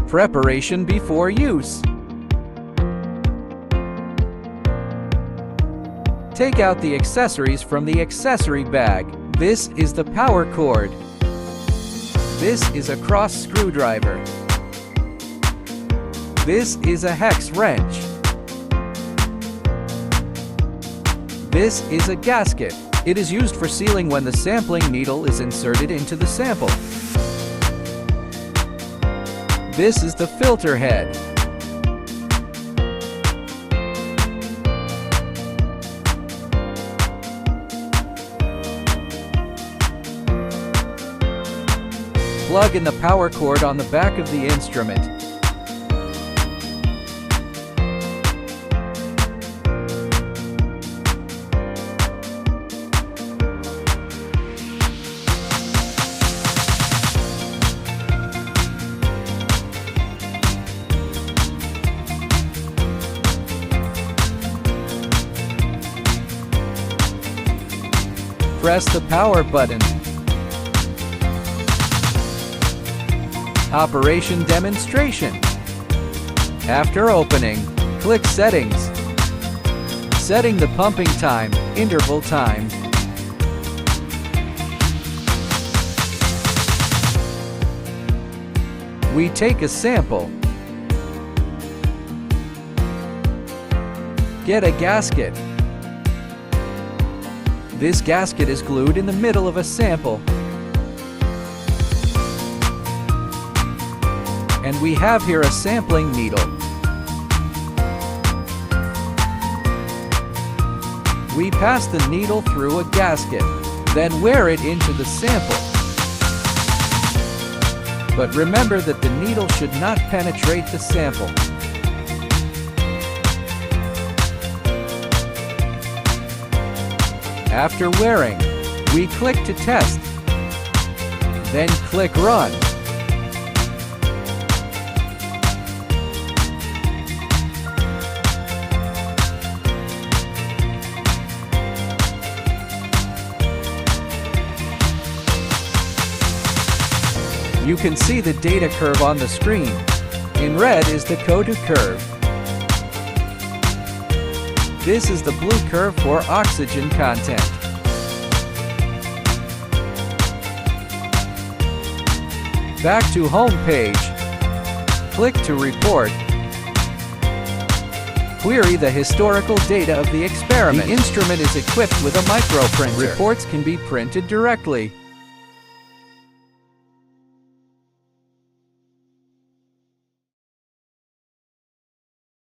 Preparation before use. Take out the accessories from the accessory bag. This is the power cord. This is a cross screwdriver. This is a hex wrench. This is a gasket. It is used for sealing when the sampling needle is inserted into the sample. This is the filter head. Plug in the power cord on the back of the instrument. Press the power button. Operation demonstration. After opening, click Settings. Setting the pumping time, interval time. We take a sample. Get a gasket. This gasket is glued in the middle of a sample. And we have here a sampling needle. We pass the needle through a gasket, then wear it into the sample. But remember that the needle should not penetrate the sample. After wearing, we click to test, then click Run. You can see the data curve on the screen. In red is the coded curve. This is the blue curve for oxygen content. Back to home page. Click to report. Query the historical data of the experiment. The instrument is equipped with a microprinter. Reports can be printed directly.